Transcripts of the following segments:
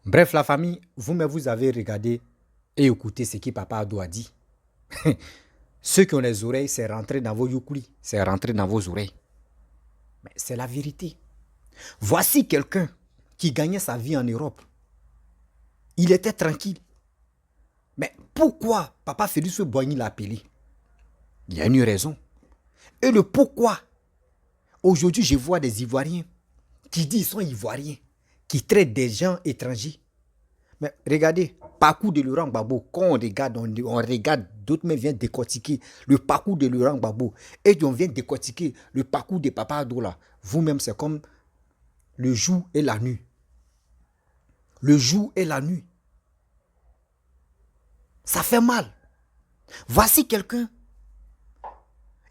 Bref, la famille, vous-même, vous avez regardé et écouté ce que Papa Ado a dit. Ceux qui ont les oreilles, c'est rentré dans vos youkli, c'est rentré dans vos oreilles. Mais c'est la vérité. Voici quelqu'un qui gagnait sa vie en Europe. Il était tranquille. Mais pourquoi Papa Félix Boigny l'a appelé? Il y a une raison. Et le pourquoi? Aujourd'hui, je vois des Ivoiriens qui disent qu'ils sont Ivoiriens, qui traitent des gens étrangers. Mais regardez, parcours de Laurent Gbagbo, quand on regarde, d'autres même viennent décortiquer le parcours de Laurent Gbagbo. Et on vient décortiquer le parcours de Papa Ado là. Vous-même, c'est comme le jour et la nuit. Le jour et la nuit. Ça fait mal. Voici quelqu'un.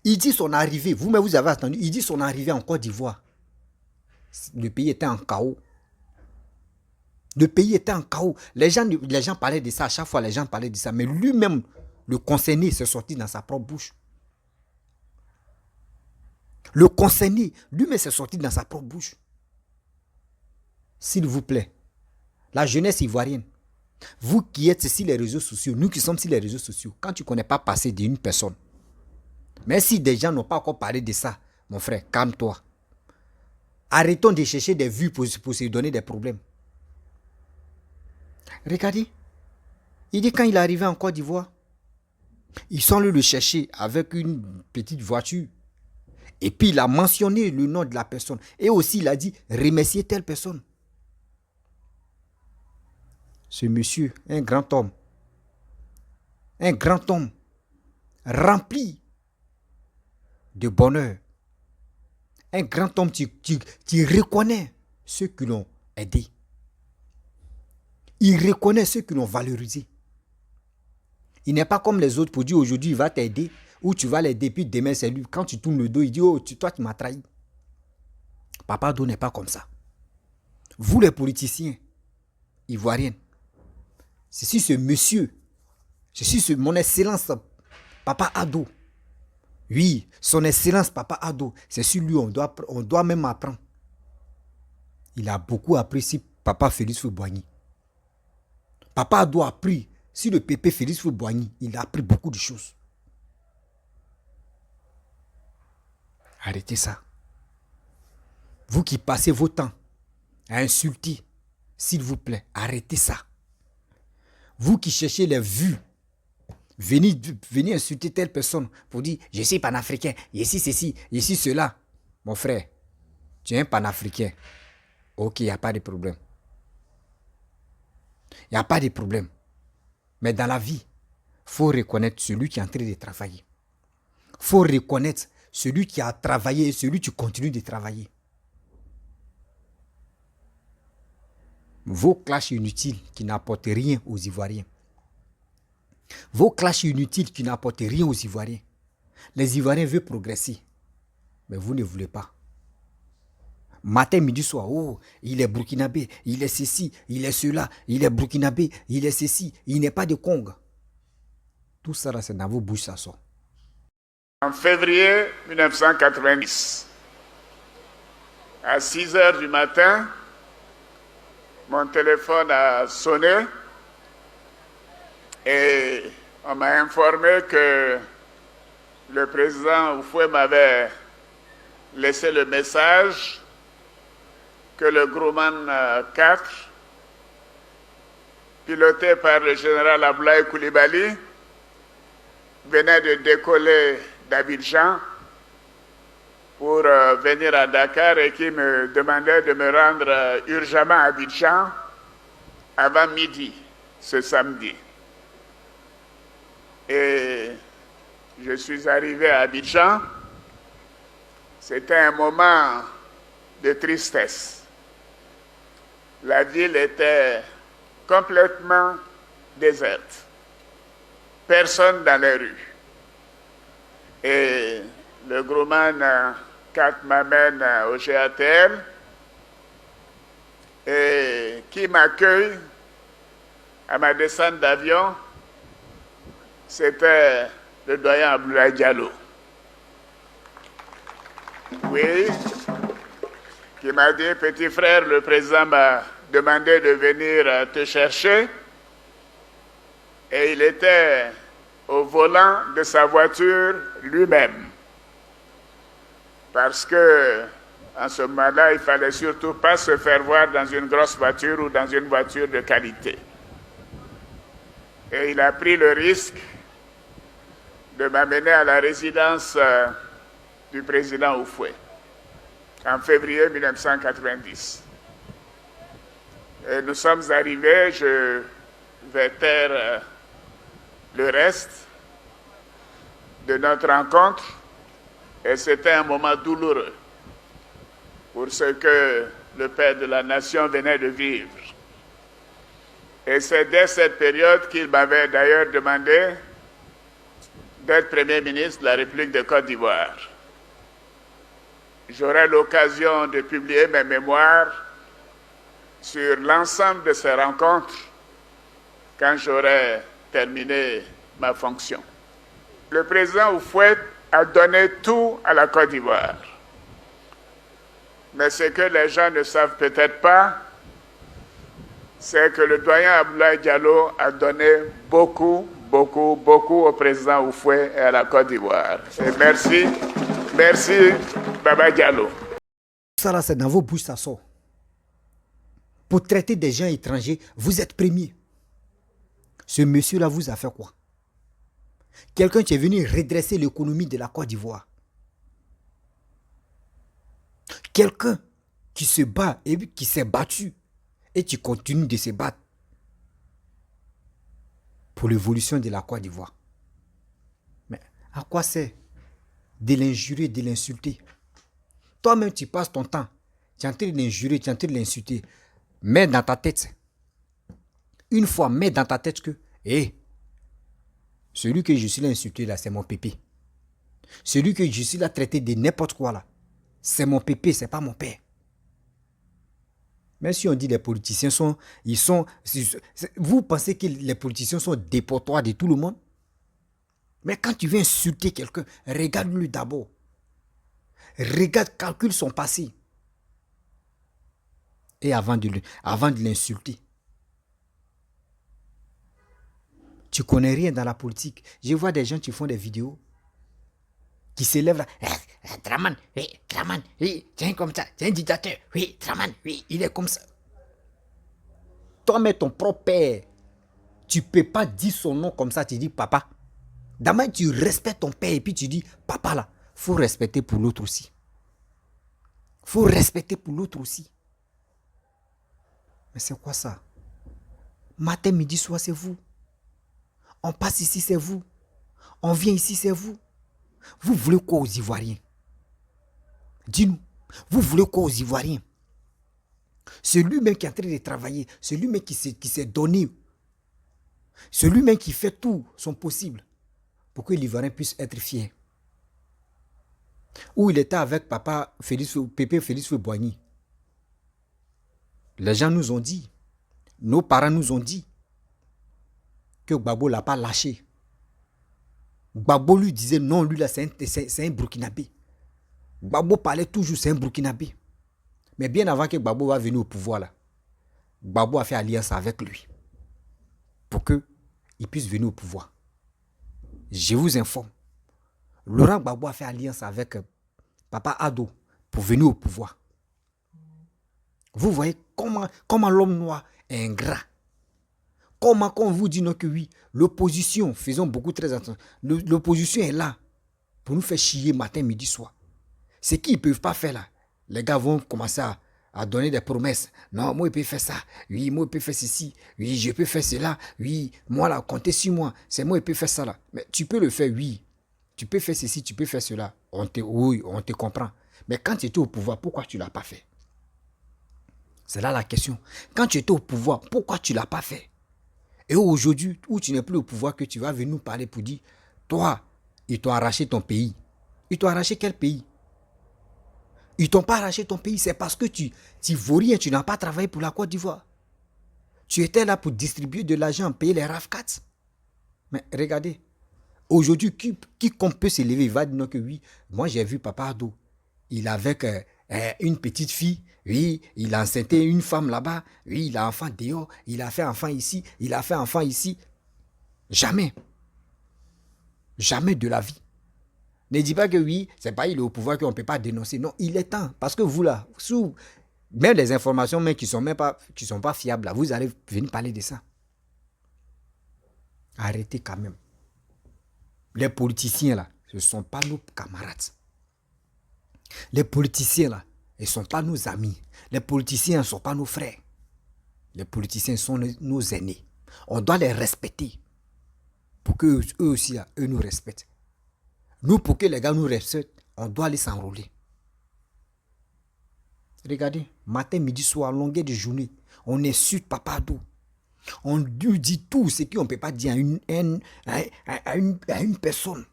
Il dit son arrivée. Vous-même, vous avez attendu. Il dit son arrivée en Côte d'Ivoire. Le pays était en chaos. Le pays était en chaos. Les gens parlaient de ça. À chaque fois, les gens parlaient de ça. Mais lui-même, le concerné, s'est sorti dans sa propre bouche. Le concerné, lui-même, s'est sorti dans sa propre bouche. S'il vous plaît, la jeunesse ivoirienne, vous qui êtes sur les réseaux sociaux, nous qui sommes sur les réseaux sociaux, quand tu ne connais pas passer d'une personne, mais si des gens n'ont pas encore parlé de ça, mon frère, calme-toi. Arrêtons de chercher des vues pour se donner des problèmes. Regardez, il dit quand il est arrivé en Côte d'Ivoire, ils sont allés le chercher avec une petite voiture. Et puis il a mentionné le nom de la personne. Et aussi il a dit remercier telle personne. Ce monsieur, un grand homme, rempli de bonheur, un grand homme qui reconnaît ceux qui l'ont aidé. Il reconnaît ceux qui l'ont valorisé. Il n'est pas comme les autres pour dire aujourd'hui il va t'aider ou tu vas l'aider puis demain c'est lui. Quand tu tournes le dos, il dit oh toi tu m'as trahi. Papa Ado n'est pas comme ça. Vous les politiciens ivoiriens, c'est si ce monsieur, c'est si mon excellence Papa Ado, oui, son excellence Papa Ado, c'est sur lui on doit même apprendre. Il a beaucoup appris sur Papa Félix Boigny. Papa Ado a appris sur le pépé Félix Boigny. Il a appris beaucoup de choses. Arrêtez ça. Vous qui passez vos temps à insulter, s'il vous plaît, arrêtez ça. Vous qui cherchez les vues, venez insulter telle personne pour dire je suis panafricain, je suis ceci, je suis cela. Mon frère, tu es un panafricain. Ok, il n'y a pas de problème. Il n'y a pas de problème. Mais dans la vie, il faut reconnaître celui qui est en train de travailler. Il faut reconnaître celui qui a travaillé et celui qui continue de travailler. Vos clashs inutiles qui n'apportent rien aux Ivoiriens. Vos clashs inutiles qui n'apportent rien aux Ivoiriens. Les Ivoiriens veulent progresser. Mais vous ne voulez pas. Matin, midi, soir, oh, il est burkinabé, il est ceci, il est cela, il est burkinabé, il est ceci, il n'est pas de Congo. Tout ça, là, c'est dans vos bouches, ça sort. En février 1990, à 6 heures du matin, mon téléphone a sonné et on m'a informé que le président Oufoué m'avait laissé le message que le Grumman 4, piloté par le général Abdoulaye Coulibaly, venait de décoller d'Abidjan pour venir à Dakar et qui me demandait de me rendre urgemment à Abidjan avant midi ce samedi. Et je suis arrivé à Abidjan. C'était un moment de tristesse. La ville était complètement déserte. Personne dans les rues. Et le Grumman 4 m'amène au GATL et qui m'accueille à ma descente d'avion, c'était le doyen Abdoulaye Diallo. Oui, qui m'a dit, petit frère, le président m'a demandé de venir te chercher et il était au volant de sa voiture lui-même. Parce que en ce moment-là, il ne fallait surtout pas se faire voir dans une grosse voiture ou dans une voiture de qualité. Et il a pris le risque de m'amener à la résidence du président Houphouët en février 1990. Et nous sommes arrivés, je vais taire le reste de notre rencontre, et c'était un moment douloureux pour ce que le père de la nation venait de vivre. Et c'est dès cette période qu'il m'avait d'ailleurs demandé d'être Premier ministre de la République de Côte d'Ivoire. J'aurai l'occasion de publier mes mémoires sur l'ensemble de ces rencontres quand j'aurai terminé ma fonction. Le président Houphouët a donné tout à la Côte d'Ivoire. Mais ce que les gens ne savent peut-être pas, c'est que le doyen Abdoulaye Diallo a donné beaucoup au président Houphouët et à la Côte d'Ivoire. Et merci Baba Diallo. Ça là, c'est dans vos bouches, ça sort. Pour traiter des gens étrangers, vous êtes premier. Ce monsieur-là vous a fait quoi? Quelqu'un qui est venu redresser l'économie de la Côte d'Ivoire. Quelqu'un qui se bat et qui s'est battu et qui continue de se battre pour l'évolution de la Côte d'Ivoire. Mais à quoi c'est de l'injurer, de l'insulter? Toi-même, tu passes ton temps, tu es en train de l'injurer, tu es en train de l'insulter. Mets dans ta tête, une fois, mets dans ta tête que, celui que je suis là insulté là, c'est mon pépé. Celui que je suis là traité de n'importe quoi là, c'est mon pépé, c'est pas mon père. Même si on dit les politiciens vous pensez que les politiciens sont déportoirs de tout le monde? Mais quand tu viens insulter quelqu'un, regarde-le d'abord. Regarde, calcule son passé. Et avant de l'insulter. Tu connais rien dans la politique. Je vois des gens qui font des vidéos, qui se lèvent là. Draman, tiens comme ça, c'est un dictateur. Oui, Draman, oui, il est comme ça. Toi, mais ton propre père, tu ne peux pas dire son nom comme ça, tu dis papa. D'abord, tu respectes ton père et puis tu dis papa là. Il faut respecter pour l'autre aussi. Il faut respecter pour l'autre aussi. Mais c'est quoi ça? Matin, midi, soir, c'est vous. On passe ici, c'est vous. On vient ici, c'est vous. Vous voulez quoi aux Ivoiriens? Dis-nous, vous voulez quoi aux Ivoiriens? Celui-même qui est en train de travailler, celui-même qui s'est donné, celui-même qui fait tout son possible pour que l'Ivoirien puisse être fier. Où il était avec Pépé Félix Boigny. Les gens nous ont dit, nos parents nous ont dit que Gbagbo ne l'a pas lâché. Gbagbo lui disait non, lui là c'est un Burkinabé. Gbagbo parlait toujours, c'est un Burkinabé. Mais bien avant que Gbagbo va venir au pouvoir là, Gbagbo a fait alliance avec lui pour qu'il puisse venir au pouvoir. Je vous informe, Laurent Gbagbo a fait alliance avec Papa Ado pour venir au pouvoir. Vous voyez comment l'homme noir est ingrat. Comment on vous dit non que oui, l'opposition, faisons beaucoup très attention, l'opposition est là pour nous faire chier matin, midi, soir. Ce qu'ils ne peuvent pas faire là, les gars vont commencer à donner des promesses. Non, moi je peux faire ça, oui, moi je peux faire ceci, oui, je peux faire cela, oui, moi là, comptez sur moi, c'est moi je peux faire ça là. Mais tu peux le faire, oui, tu peux faire ceci, tu peux faire cela, oui, on te comprend. Mais quand tu étais au pouvoir, pourquoi tu ne l'as pas fait? C'est là la question. Quand tu étais au pouvoir, pourquoi tu ne l'as pas fait? Et aujourd'hui, où tu n'es plus au pouvoir, que tu vas venir nous parler pour dire, toi, ils t'ont arraché ton pays. Ils t'ont arraché quel pays? Ils t'ont pas arraché ton pays, c'est parce que tu vaux rien, tu n'as pas travaillé pour la Côte d'Ivoire. Tu étais là pour distribuer de l'argent, payer les RAF4. Mais regardez, aujourd'hui, quiconque peut se lever, il va dire non que oui, moi j'ai vu Papa Ado, il est avec une petite fille, oui, il a enceinté une femme là-bas, oui, il a enfant dehors, il a fait enfant ici, il a fait enfant ici. Jamais. Jamais de la vie. Ne dis pas que oui, c'est pas il est au pouvoir qu'on ne peut pas dénoncer. Non, il est temps. Parce que vous là, sous même les informations même qui sont pas fiables, là, vous allez venir parler de ça. Arrêtez quand même. Les politiciens là, ce ne sont pas nos camarades. Les politiciens là, ils ne sont pas nos amis. Les politiciens ne sont pas nos frères. Les politiciens sont nos aînés. On doit les respecter. Pour qu'eux aussi, là, eux nous respectent. Nous, pour que les gars nous respectent, on doit aller s'enrôler. Regardez, matin, midi, soir, longueur de journée, on insulte Papa Ado. On lui dit tout ce qu'on ne peut pas dire à une personne.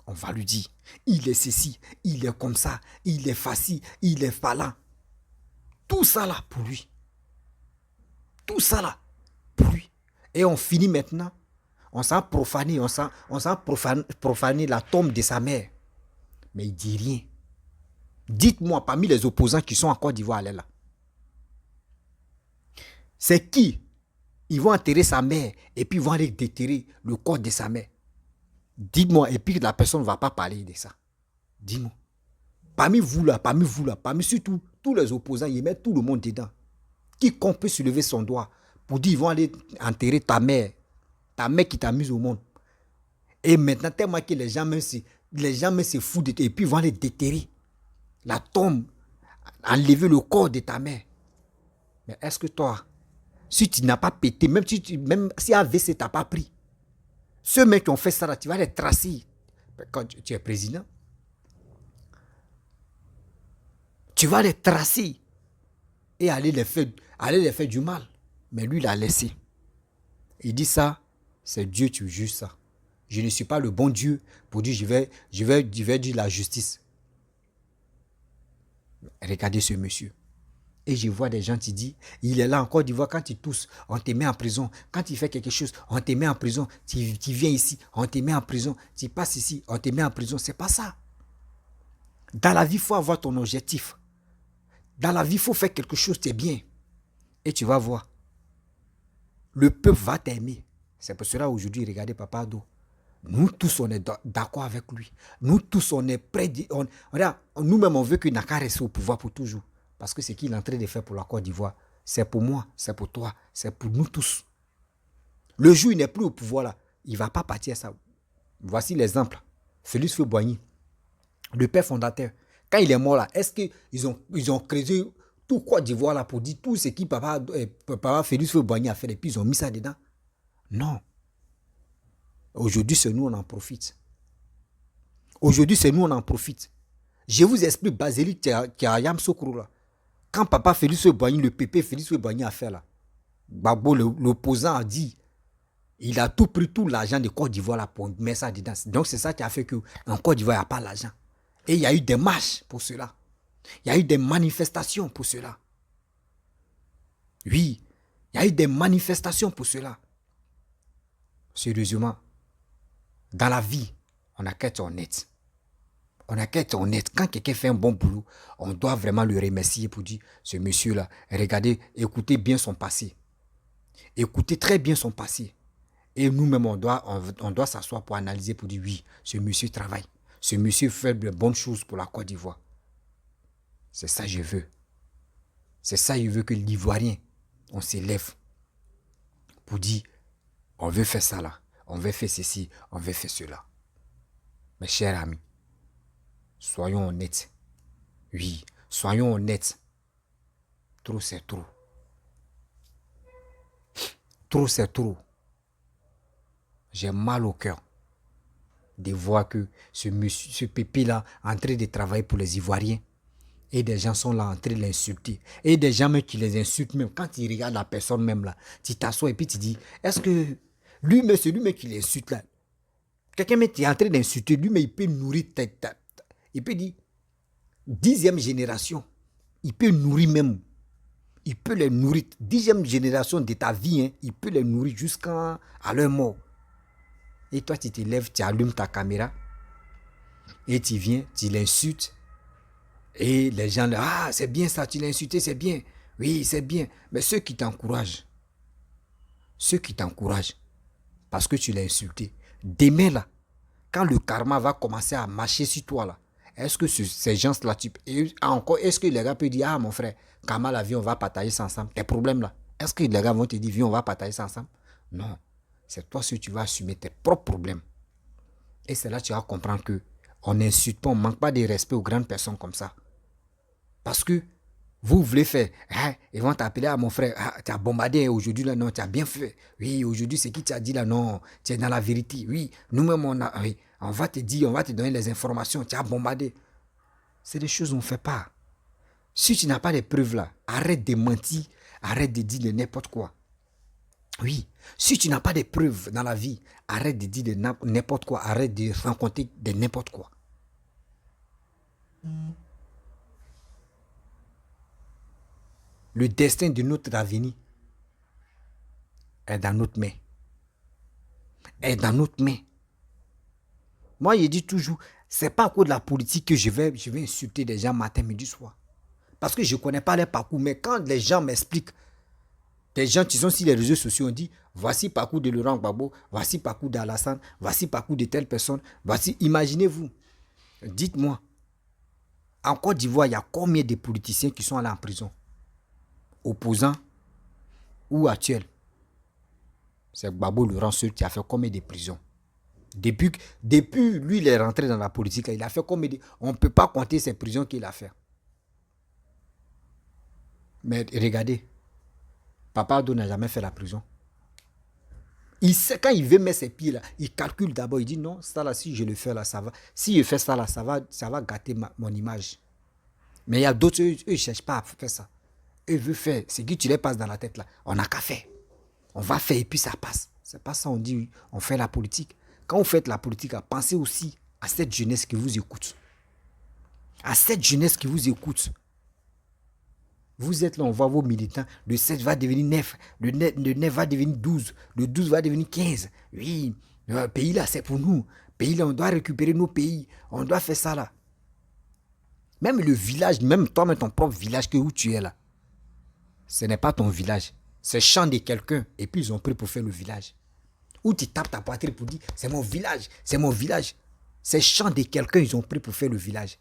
On va lui dire, il est ceci, il est comme ça, il est facile, il est pas là. Tout ça là pour lui. Tout ça là pour lui. Et on finit maintenant, on s'en profané, profané la tombe de sa mère. Mais il dit rien. Dites-moi, parmi les opposants qui sont en Côte d'Ivoire, là, c'est qui? Ils vont enterrer sa mère et puis ils vont aller déterrer le corps de sa mère. Dites-moi, et puis la personne ne va pas parler de ça. Dis-moi. Parmi vous là, parmi surtout tous les opposants, ils mettent tout le monde dedans. Quiconque peut se lever son doigt pour dire ils vont aller enterrer ta mère qui t'a mis au monde. Et maintenant, tellement que les gens même se foutent de toi et puis ils vont aller déterrer la tombe, enlever le corps de ta mère. Mais est-ce que toi, si tu n'as pas pété, même si AVC t'a pas pris, ceux mecs qui ont fait ça, là, tu vas les tracer. Quand tu es président, tu vas les tracer et aller les faire du mal. Mais lui, il a laissé. Il dit ça, c'est Dieu, tu juges ça. Je ne suis pas le bon Dieu pour dire je vais dire la justice. Regardez ce monsieur. Et je vois des gens qui disent, il est là en Côte d'Ivoire, quand il tousse, on te met en prison. Quand il fait quelque chose, on te met en prison. Tu viens ici, on te met en prison. Tu passes ici, on te met en prison. C'est pas ça. Dans la vie, il faut avoir ton objectif. Dans la vie, il faut faire quelque chose, c'est bien. Et tu vas voir. Le peuple va t'aimer. C'est pour cela aujourd'hui, regardez Papa Ado. Nous tous, on est d'accord avec lui. Nous tous, on est prêts. Nous-mêmes, on veut qu'il n'a qu'à rester au pouvoir pour toujours. Parce que ce qu'il est en train de faire pour la Côte d'Ivoire, c'est pour moi, c'est pour toi, c'est pour nous tous. Le jour où il n'est plus au pouvoir, là, il ne va pas partir à ça. Voici l'exemple. Félix Houphouët-Boigny, le père fondateur. Quand il est mort, là, est-ce qu'ils ont créé tout Côte d'Ivoire là pour dire tout ce que papa Félix Houphouët-Boigny a fait et puis ils ont mis ça dedans? Non. Aujourd'hui, c'est nous, on en profite. Aujourd'hui, c'est nous, on en profite. Je vous explique Basilic qui a Yamoussoukro là. Quand papa Félix Houphouët-Boigny, le pépé Félix Houphouët-Boigny a fait là, Gbagbo, l'opposant, a dit, il a tout pris, tout l'argent de Côte d'Ivoire là pour mettre ça dedans. Donc c'est ça qui a fait qu'en Côte d'Ivoire, il n'y a pas l'argent. Et il y a eu des marches pour cela. Il y a eu des manifestations pour cela. Oui, il y a eu des manifestations pour cela. Sérieusement, dans la vie, on n'a qu'à être honnête. On n'a qu'à être honnête. Quand quelqu'un fait un bon boulot, on doit vraiment le remercier pour dire, ce monsieur-là, regardez, écoutez bien son passé. Écoutez très bien son passé. Et nous-mêmes, on doit s'asseoir pour analyser, pour dire, oui, ce monsieur travaille. Ce monsieur fait de bonnes choses pour la Côte d'Ivoire. C'est ça que je veux. C'est ça que je veux que l'Ivoirien, on s'élève pour dire, on veut faire ça là, on veut faire ceci, on veut faire cela. Mes chers amis, soyons honnêtes. Oui, soyons honnêtes. Trop, c'est trop. Trop, c'est trop. J'ai mal au cœur de voir que ce pépé-là est en train de travailler pour les Ivoiriens. Et des gens sont là en train de l'insulter. Et des gens même qui les insultent même. Quand ils regardent la personne même là, tu t'assois et puis tu dis, est-ce que lui-même, c'est lui-même qui l'insulte là. Quelqu'un même qui est en train d'insulter, lui-même il peut nourrir il peut dire, 10e génération, il peut nourrir même. Il peut les nourrir. 10e génération de ta vie, hein, il peut les nourrir jusqu'à leur mort. Et toi, tu te lèves, tu allumes ta caméra et tu viens, tu l'insultes. Et les gens, ah, c'est bien ça, tu l'as insulté, c'est bien. Oui, c'est bien. Mais ceux qui t'encouragent, parce que tu l'as insulté, demain là, quand le karma va commencer à marcher sur toi là, est-ce que ces gens-là, est-ce que les gars peuvent dire, ah mon frère, karma la vie, on va partager ça ensemble, tes problèmes là, est-ce que les gars vont te dire, viens, on va partager ça ensemble? Non, c'est toi si tu vas assumer tes propres problèmes. Et c'est là que tu vas comprendre que on n'insulte pas, on ne manque pas de respect aux grandes personnes comme ça. Parce que vous voulez faire, hein, ils vont t'appeler à mon frère, ah, tu as bombardé aujourd'hui là, non, tu as bien fait. Oui, aujourd'hui, c'est qui t'a dit là, non, tu es dans la vérité. Oui, nous-mêmes, oui, on va te dire, on va te donner les informations, tu as bombardé. C'est des choses qu'on ne fait pas. Si tu n'as pas les preuves là, arrête de mentir, arrête de dire de n'importe quoi. Oui, si tu n'as pas de preuves dans la vie, arrête de dire de n'importe quoi, arrête de raconter de n'importe quoi. Le destin de notre avenir est dans notre main. Est dans notre main. Moi, je dis toujours, c'est pas à cause de la politique que je vais insulter des gens matin, midi, soir. Parce que je ne connais pas leur parcours. Mais quand les gens m'expliquent, des gens qui sont sur les réseaux sociaux, on dit, voici le parcours de Laurent Gbagbo, voici le parcours d'Alassane, voici le parcours de telle personne, voici, imaginez-vous, dites-moi, en Côte d'Ivoire, il y a combien de politiciens qui sont allés en prison? Opposants ou actuels? C'est Gbagbo Laurent seul qui a fait combien de prisons? Depuis lui, il est rentré dans la politique, il a fait combien de... On ne peut pas compter ces prisons qu'il a fait. Mais regardez, Papa Ado n'a jamais fait la prison. Il sait, quand il veut mettre ses pieds là, il calcule d'abord, il dit non, ça là, si je le fais là, ça va. Si je fais ça là, ça va gâter mon image. Mais il y a d'autres, eux, ils ne cherchent pas à faire ça. Eux veulent faire, ce que tu les passes dans la tête là, on n'a qu'à faire. On va faire et puis ça passe. C'est pas ça, on dit, on fait la politique. Quand vous faites la politique, pensez aussi à cette jeunesse qui vous écoute. À cette jeunesse qui vous écoute. Vous êtes là, on voit vos militants. Le 7 va devenir 9. Le 9 va devenir 12. Le 12 va devenir 15. Oui, le pays là, c'est pour nous. Le pays là, on doit récupérer nos pays. On doit faire ça là. Même le village, même toi, même ton propre village où tu es là. Ce n'est pas ton village. C'est le champ de quelqu'un. Et puis ils ont pris pour faire le village. Ou tu tapes ta poitrine pour dire, c'est mon village, c'est mon village. C'est le champ de quelqu'un, ils ont pris pour faire le village.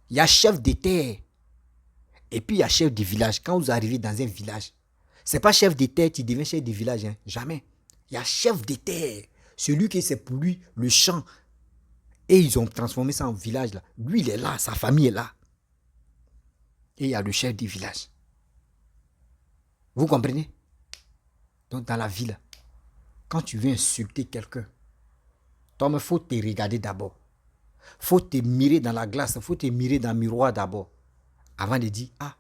Il y a chef de terre. Et puis il y a chef de village. Quand vous arrivez dans un village, ce n'est pas chef de terre qui devient chef de village. Hein. Jamais. Il y a chef de terre. Celui qui c'est pour lui le champ. Et ils ont transformé ça en village. Là. Lui, il est là, sa famille est là. Et il y a le chef du village. Vous comprenez? Donc dans la ville, quand tu veux insulter quelqu'un, toi, il faut te regarder d'abord. Il faut te mirer dans la glace, il faut te mirer dans le miroir d'abord. Avant de dire, ah,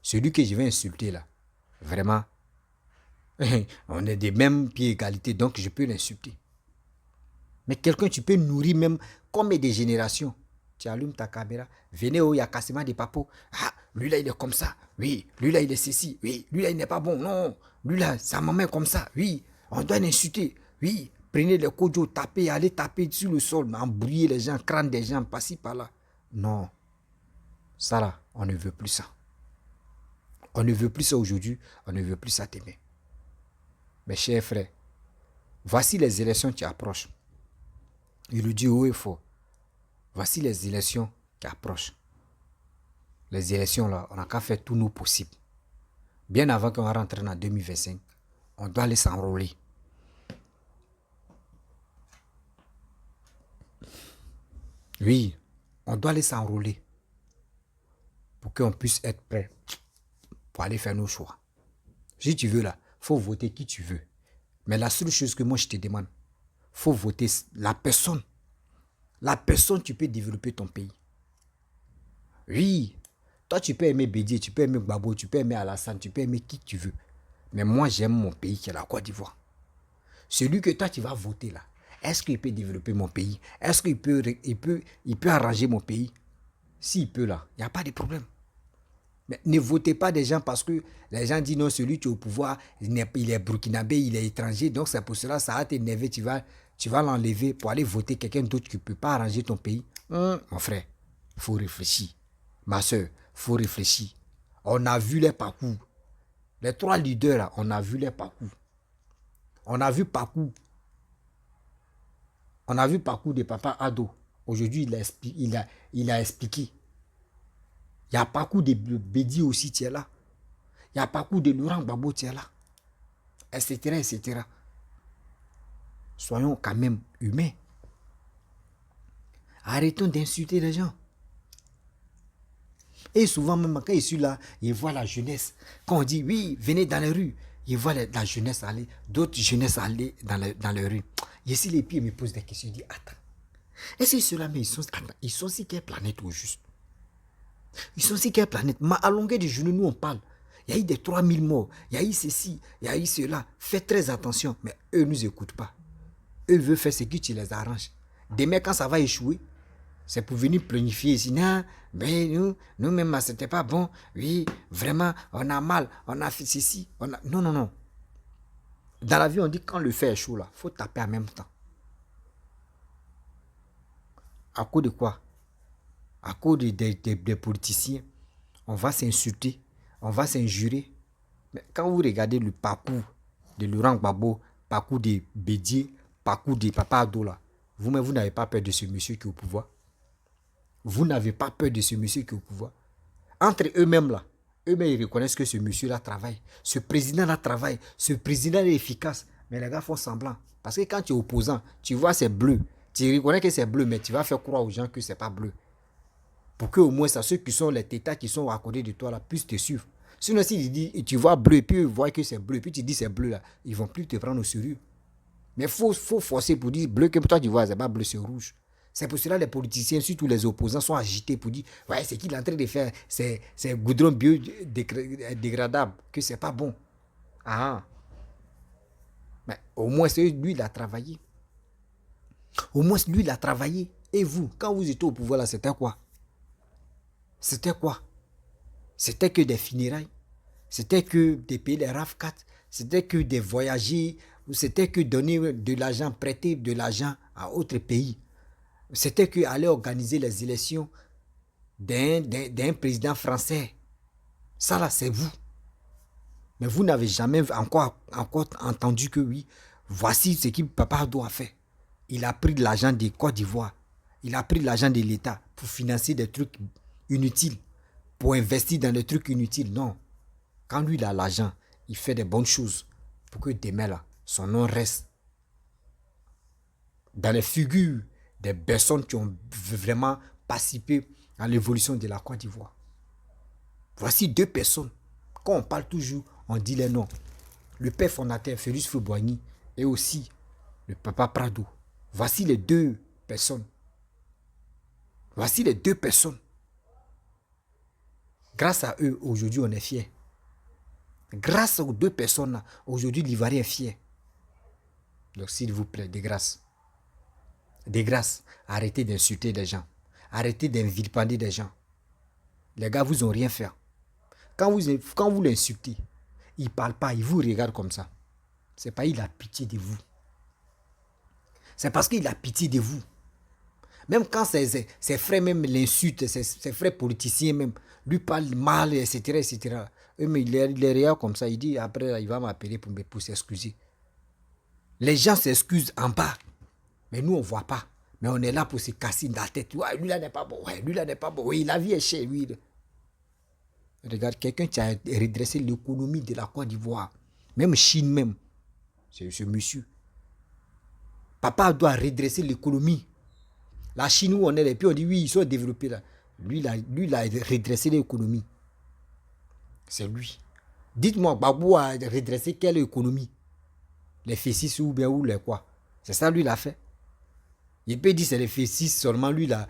celui que je vais insulter là, vraiment, on est des mêmes pieds égalité, donc je peux l'insulter. Mais quelqu'un, tu peux nourrir même comme des générations. Tu allumes ta caméra, venez où il y a quasiment des papos. Ah, lui là, il est comme ça. Oui, lui là, il est ceci. Oui, lui là, il n'est pas bon. Non, lui là, sa maman est comme ça. Oui, on doit l'insulter. Oui, prenez les kojo, tapez, allez taper sur le sol, embrouiller les gens, crâne des gens, par-ci, par-là. Non. Ça là, on ne veut plus ça. On ne veut plus ça aujourd'hui, on ne veut plus ça demain. Mes chers frères, voici les élections qui approchent. Il le dit haut et fort. Voici les élections qui approchent. Les élections là, on n'a qu'à faire tout nous possible. Bien avant qu'on rentre en 2025, on doit aller s'enrôler. Oui, on doit aller s'enrôler pour qu'on puisse être prêt pour aller faire nos choix. Si tu veux là, il faut voter qui tu veux. Mais la seule chose que moi je te demande, il faut voter la personne. La personne, tu peux développer ton pays. Oui, toi tu peux aimer Bédié, tu peux aimer Gbagbo, tu peux aimer Alassane, tu peux aimer qui tu veux. Mais moi j'aime mon pays qui est la Côte d'Ivoire. Celui que toi tu vas voter là, est-ce qu'il peut développer mon pays? Est-ce qu'il peut arranger mon pays? S'il peut là, il n'y a pas de problème. Mais ne votez pas des gens parce que les gens disent non, celui qui est au pouvoir, il est burkinabé, il est étranger, donc c'est pour cela ça va t'énerver, tu vas l'enlever pour aller voter quelqu'un d'autre qui ne peut pas arranger ton pays. Mon frère, il faut réfléchir. Ma soeur, il faut réfléchir. On a vu les parcours. Les 3 leaders, là, on a vu les parcours. On a vu parcours. On a vu parcours de Papa Ado. Aujourd'hui, il a expliqué. Il y a parcours de Bédi aussi, tu es là. Il y a parcours de Laurent Gbagbo, tu es là. Etc., etc. Soyons quand même humains. Arrêtons d'insulter les gens. Et souvent, même quand je suis là, je vois la jeunesse. Quand on dit, oui, venez dans les rues, je vois la jeunesse aller, d'autres jeunesses aller dans les rues. Je suis les pieds, me pose des questions. Je dis, attends, est-ce que ceux-là, mais ils sont sur quelle planète au juste? Ils sont sur quelle planète? À longueur de journée, nous, on parle. Il y a eu des 3000 morts, il y a eu ceci, il y a eu cela. Faites très attention, mais eux ne nous écoutent pas. Eux veulent faire ce que tu les arranges. Demain, quand ça va échouer, c'est pour venir planifier ici. Non, mais nous-mêmes, c'était pas bon. Oui, vraiment, on a mal, on a fait ceci. Non, non, non. Dans la vie, on dit quand le fer est chaud, il faut taper en même temps. À cause de quoi? À cause des politiciens. On va s'insulter, on va s'injurer. Mais quand vous regardez le parcours de Laurent Gbagbo, parcours de Bédié, parcours de Papa Ado, vous-même, vous n'avez pas peur de ce monsieur qui est au pouvoir. Vous n'avez pas peur de ce monsieur qui est au pouvoir. Entre eux-mêmes, là, eux-mêmes, ils reconnaissent que ce monsieur-là travaille. Ce président-là travaille. Ce président est efficace. Mais les gars font semblant. Parce que quand tu es opposant, tu vois c'est bleu. Tu reconnais que c'est bleu, mais tu vas faire croire aux gens que c'est pas bleu. Pour qu'au moins, ça, ceux qui sont les tétas qui sont à côté de toi, là, puissent te suivre. Sinon, si tu vois bleu, et puis ils voient que c'est bleu, et puis tu dis c'est bleu, là, ils vont plus te prendre au sérieux. Mais il faut forcer pour dire bleu, que toi tu vois, c'est pas bleu, c'est rouge. C'est pour cela que les politiciens, surtout les opposants, sont agités pour dire ouais, ce qu'il est en train de faire, c'est goudron biodégradable, que c'est pas bon. Ah. Mais au moins, lui, il a travaillé. Au moins, lui, il a travaillé. Et vous, quand vous étiez au pouvoir, là, c'était quoi? C'était quoi? C'était que des funérailles. C'était que des payer les RAF4. C'était que des voyagers. C'était que donner de l'argent, prêter de l'argent à autre pays. C'était que aller organiser les élections d'un président français. Ça là, c'est vous. Mais vous n'avez jamais encore entendu que oui, voici ce que Papa doit faire. Il a pris de l'argent de Côte d'Ivoire. Il a pris de l'argent de l'État pour financer des trucs inutiles, pour investir dans des trucs inutiles. Non. Quand lui, il a l'argent, il fait des bonnes choses pour que demain, là, son nom reste dans les figures des personnes qui ont vraiment participé à l'évolution de la Côte d'Ivoire. Voici 2 personnes. Quand on parle toujours, on dit les noms. Le père fondateur, Félix Houphouët-Boigny, et aussi le papa Prado. Voici les 2 personnes. Voici les 2 personnes. Grâce à eux, aujourd'hui, on est fiers. Grâce aux 2 personnes-là, aujourd'hui, l'Ivoirien est fier. Donc, s'il vous plaît, de grâce. De grâce, arrêtez d'insulter des gens. Arrêtez d'invilipender des gens. Les gars, vous n'ont rien fait. Quand vous l'insultez, il ne parle pas, il vous regarde comme ça. C'est pas il a pitié de vous. C'est parce qu'il a pitié de vous. Même quand ses frères même l'insultent, ses frères politiciens même, lui parlent mal, etc. etc. Mais il est regarde comme ça, il dit après, il va m'appeler pour s'excuser. Les gens s'excusent en bas. Mais nous, on ne voit pas. Mais on est là pour se casser dans la tête. Ouais, lui là n'est pas bon. Ouais, lui là n'est pas bon. Oui, la vie est chère, lui. Regarde, quelqu'un qui a redressé l'économie de la Côte d'Ivoire. Même Chine, même. C'est ce monsieur. Papa doit redresser l'économie. La Chine où on est, et puis on dit oui, ils sont développés là. Lui, il a redressé l'économie. C'est lui. Dites-moi, Babou a redressé quelle économie? Les Fessis ou bien où les quoi? C'est ça, lui, il a fait. Il peut dire c'est les Fessis seulement, lui, là.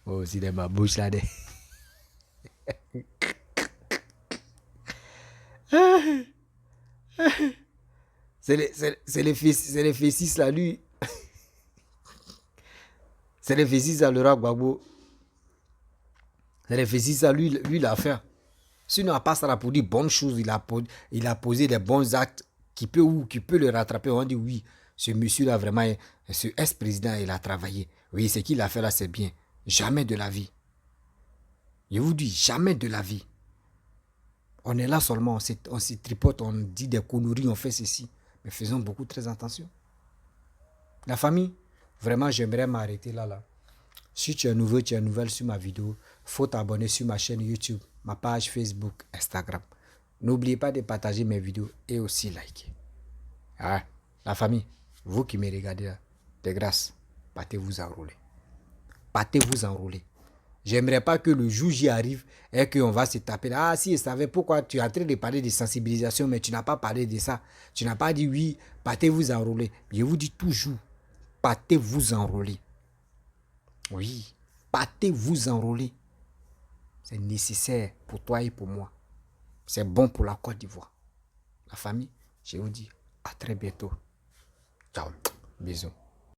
Oh, c'est de ma bouche, là. C'est les Fessis, là, lui. C'est les Fessis à Laurent Gbagbo. C'est les Fessis à lui, il a fait. Sinon, à part ça, pour dire bonnes choses, il a posé des bons actes qui peut le rattraper. On dit oui, ce monsieur-là, vraiment, ce ex-président, il a travaillé. Oui, ce qu'il a fait là, c'est bien. Jamais de la vie. Je vous dis, jamais de la vie. On est là seulement, on se tripote, on dit des conneries, on fait ceci. Mais faisons beaucoup très attention. La famille, vraiment, j'aimerais m'arrêter là. Si tu es nouveau, tu es nouvelle sur ma vidéo, faut t'abonner sur ma chaîne YouTube, ma page Facebook, Instagram. N'oubliez pas de partager mes vidéos et aussi liker. Ah, la famille, vous qui me regardez là, de grâce, partez-vous enrôler. Partez-vous enrôler. J'aimerais pas que le jour j'y arrive et qu'on va se taper. Ah si, je savais pourquoi tu es en train de parler de sensibilisation, mais tu n'as pas parlé de ça. Tu n'as pas dit oui, partez-vous enrôler. Je vous dis toujours, partez-vous enrôler. Oui, partez-vous enrôler. C'est nécessaire pour toi et pour moi. C'est bon pour la Côte d'Ivoire. La famille, je vous dis à très bientôt. Ciao, bisous.